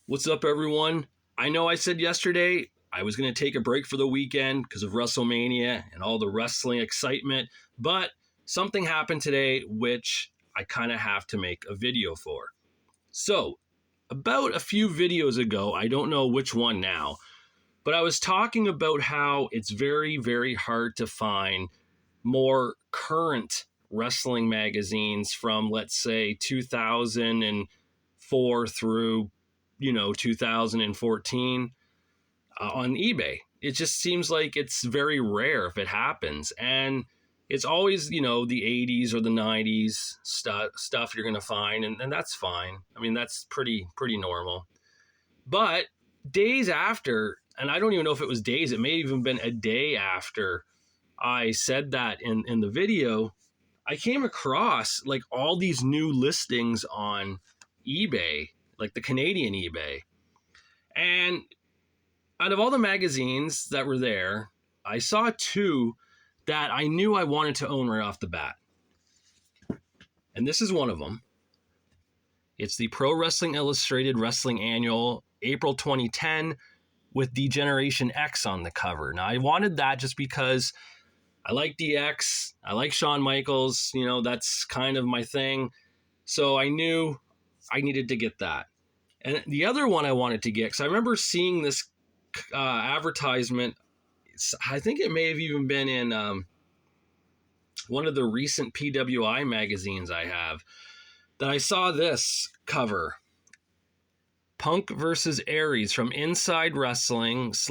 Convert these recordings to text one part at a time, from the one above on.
What's up, everyone? I know I said yesterday I was going to take a break for the weekend because of WrestleMania and all the wrestling excitement, but something happened today which I kind of have to make a video for. So, about a few videos ago, I don't know which one now, but I was talking about how it's very, very hard to find more current wrestling magazines from, let's say, 2004 through 2014 on eBay. It just seems like it's very rare if it happens, and it's always the 80s or the 90s stuff you're going to find, and that's fine. I mean, that's pretty normal. But days after, and I don't even know if it was days, it may have even been a day after I said that in the video, I came across like all these new listings on eBay, like the Canadian eBay. And out of all the magazines that were there, I saw two that I knew I wanted to own right off the bat. And this is one of them. It's the Pro Wrestling Illustrated Wrestling Annual, April 2010, with D-Generation X on the cover. Now, I wanted that just because I like DX. I like Shawn Michaels. That's kind of my thing. So I knew I needed to get that. And the other one I wanted to get, because I remember seeing this advertisement. I think it may have even been in one of the recent PWI magazines I have, that I saw this cover. Punk versus Aries from Inside Wrestling /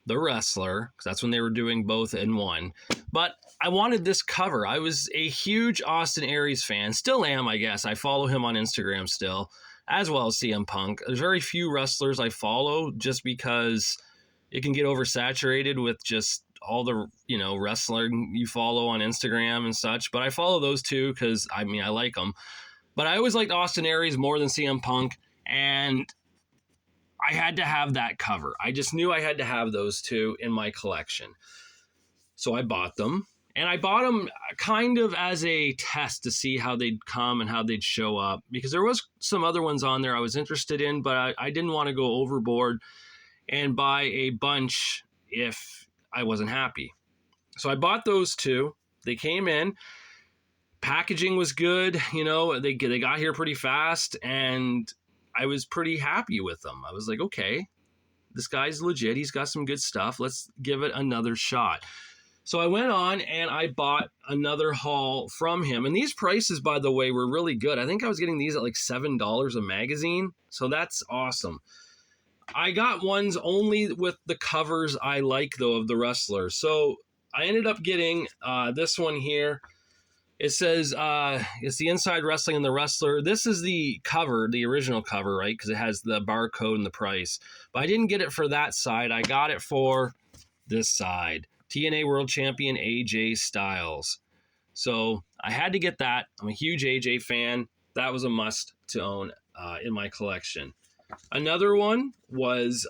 The Wrestler, because that's when they were doing both in one. But I wanted this cover. I was a huge Austin Aries fan. Still am, I guess. I follow him on Instagram still, as well as CM Punk. There's very few wrestlers I follow just because it can get oversaturated with just all the, wrestling you follow on Instagram and such. But I follow those two because, I like them. But I always liked Austin Aries more than CM Punk, and I had to have that cover. I just knew I had to have those two in my collection. So I bought them. And I bought them kind of as a test to see how they'd come and how they'd show up. Because there was some other ones on there I was interested in, but I didn't want to go overboard and buy a bunch if I wasn't happy. So I bought those two. They came in. Packaging was good. They got here pretty fast, and I was pretty happy with them. I was like, okay, this guy's legit. He's got some good stuff. Let's give it another shot. So I went on and I bought another haul from him. And these prices, by the way, were really good. I think I was getting these at like $7 a magazine. So that's awesome. I got ones only with the covers I like, though, of the wrestlers. So I ended up getting this one here. It says it's the Inside Wrestling and the Wrestler. This is the cover, the original cover, right? Because it has the barcode and the price. But I didn't get it for that side. I got it for this side. TNA World Champion AJ Styles. So I had to get that. I'm a huge AJ fan. That was a must to own in my collection. Another one was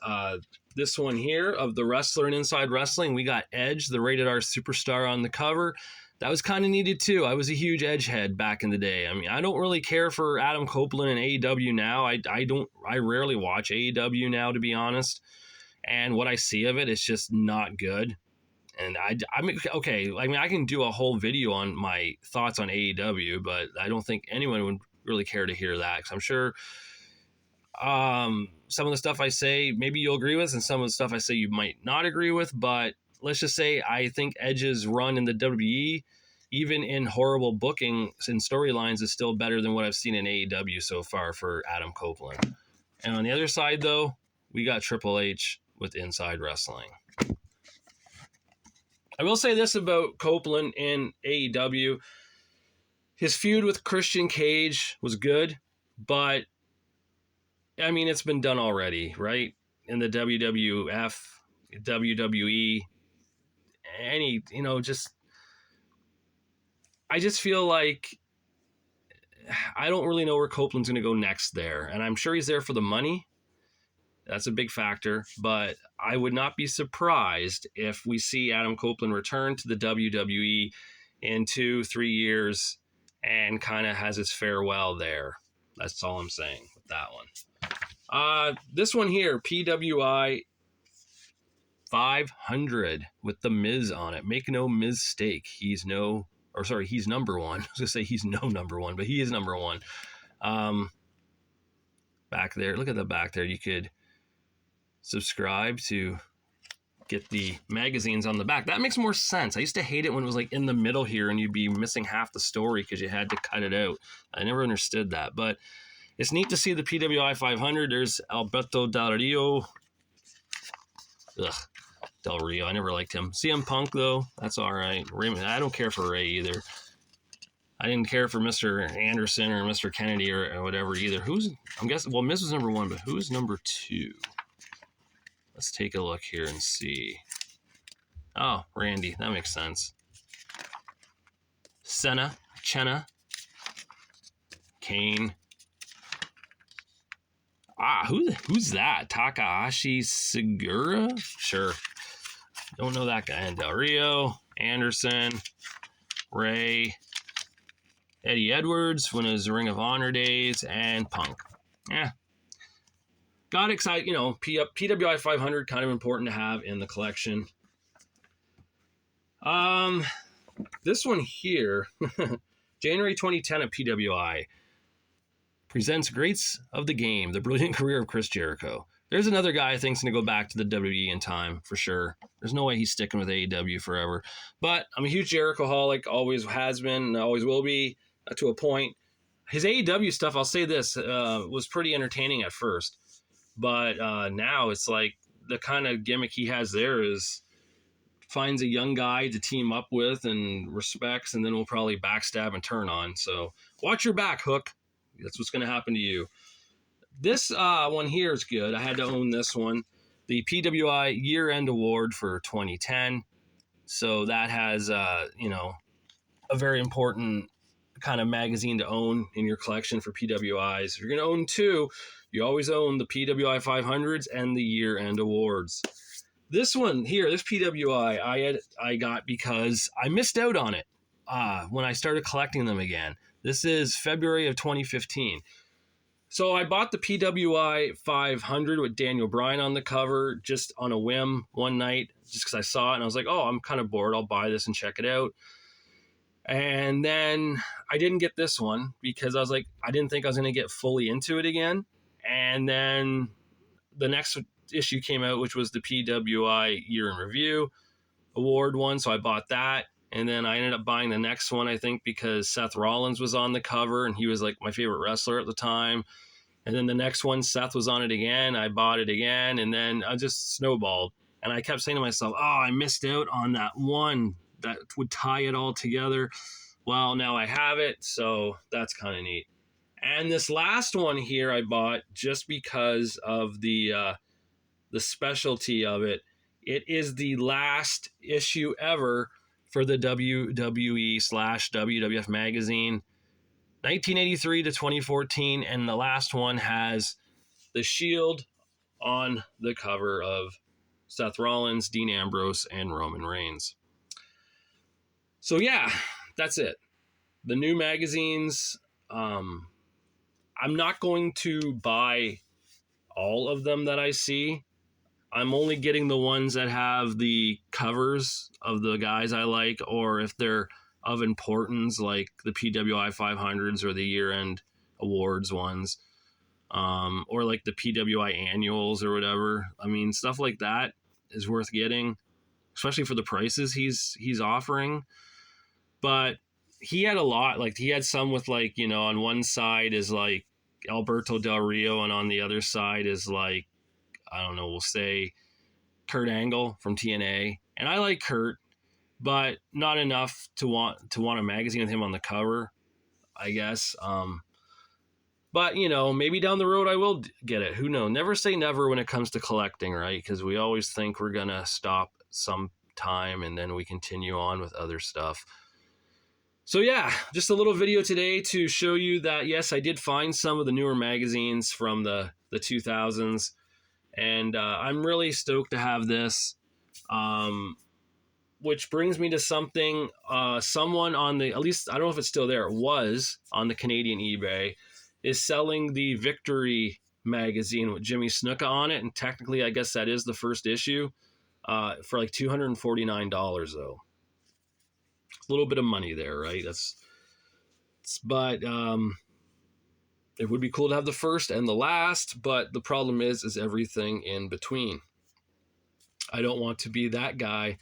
this one here of the Wrestler and Inside Wrestling. We got Edge, the Rated R Superstar, on the cover. That was kind of needed too. I was a huge Edge head back in the day. I don't really care for Adam Copeland and AEW now. I rarely watch AEW now, to be honest. And what I see of it is just not good. And I can do a whole video on my thoughts on AEW, but I don't think anyone would really care to hear that, because I'm sure some of the stuff I say maybe you'll agree with, and some of the stuff I say you might not agree with. But let's just say I think Edge's run in the WWE, even in horrible booking and storylines, is still better than what I've seen in AEW so far for Adam Copeland. And on the other side, though, we got Triple H with Inside Wrestling. I will say this about Copeland in AEW. His feud with Christian Cage was good, but it's been done already, right? In the WWF, WWE, I just feel like I don't really know where Copeland's going to go next there. And I'm sure he's there for the money. That's a big factor, but I would not be surprised if we see Adam Copeland return to the WWE in 2-3 years and kind of has his farewell there. That's all I'm saying with that one. This one here, PWI 500 with the Miz on it. Make no mistake, he's number one. I was gonna say he's no number one, but he is number one. Back there, look at the back there. You could subscribe to get the magazines on the back. That makes more sense. I used to hate it when it was like in the middle here and you'd be missing half the story because you had to cut it out. I never understood that, but it's neat to see the PWI 500. There's Alberto Del Rio. Del Rio. I never liked him. CM Punk, though, that's all right. Raymond, I don't care for Ray either. I didn't care for Mr. Anderson or Mr. Kennedy or whatever either. I'm guessing, well, Miz was number one, but who's number two? Let's take a look here and see. Oh, Randy. That makes sense. Cena, Kane. Who's that? Takahashi Segura? Sure. Don't know that guy. And Del Rio, Anderson, Ray, Eddie Edwards when it was Ring of Honor days, and Punk. Yeah. Got excited, PWI 500, kind of important to have in the collection. This one here, January 2010 at PWI, presents Greats of the Game, the brilliant career of Chris Jericho. There's another guy I think's going to go back to the WWE in time, for sure. There's no way he's sticking with AEW forever. But I'm a huge Jericho-holic, always has been, and always will be, to a point. His AEW stuff, I'll say this, was pretty entertaining at first. But now it's like the kind of gimmick he has there is finds a young guy to team up with and respects, and then will probably backstab and turn on. So watch your back, Hook. That's what's going to happen to you. This one here is good. I had to own this one. The PWI Year-End Award for 2010. So that has, a very important kind of magazine to own in your collection for PWIs. If you're going to own two, you always own the PWI 500s and the Year-End Awards. This one here, this PWI, I got because I missed out on it when I started collecting them again. This is February of 2015. So I bought the PWI 500 with Daniel Bryan on the cover just on a whim one night, just because I saw it and I was like, oh, I'm kind of bored. I'll buy this and check it out. And then I didn't get this one because I was like, I didn't think I was going to get fully into it again. And then the next issue came out, which was the PWI Year in Review Award one. So I bought that. And then I ended up buying the next one, I think, because Seth Rollins was on the cover and he was like my favorite wrestler at the time. And then the next one, Seth was on it again. I bought it again. And then I just snowballed. And I kept saying to myself, oh, I missed out on that one that would tie it all together. Well, now I have it. So that's kind of neat. And this last one here I bought just because of the specialty of it. It is the last issue ever for the WWE/WWF magazine, 1983 to 2014, and the last one has the Shield on the cover of Seth Rollins, Dean Ambrose, and Roman Reigns. So yeah, that's it. The new magazines, I'm not going to buy all of them that I see. I'm only getting the ones that have the covers of the guys I like, or if they're of importance, like the PWI 500s or the year-end awards ones, or like the PWI annuals or whatever. I mean, stuff like that is worth getting, especially for the prices he's offering. But he had a lot. Like he had some with like, on one side is like Alberto Del Rio, and on the other side is like, I don't know, we'll say Kurt Angle from TNA. And I like Kurt, but not enough to want a magazine with him on the cover, I guess. But, maybe down the road I will get it. Who knows? Never say never when it comes to collecting, right? Because we always think we're going to stop sometime and then we continue on with other stuff. So yeah, just a little video today to show you that, yes, I did find some of the newer magazines from the 2000s. And I'm really stoked to have this, which brings me to something someone on the, at least I don't know if it's still there, it was on the Canadian eBay. is selling the Victory magazine with Jimmy Snuka on it, and technically, I guess that is the first issue, for like $249 though. A little bit of money there, right? But it would be cool to have the first and the last, but the problem is everything in between. I don't want to be that guy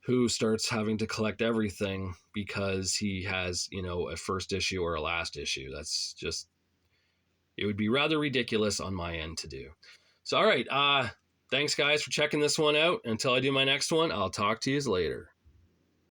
who starts having to collect everything because he has, a first issue or a last issue. That's just, it would be rather ridiculous on my end to do. So, all right. Thanks, guys, for checking this one out. Until I do my next one, I'll talk to you later.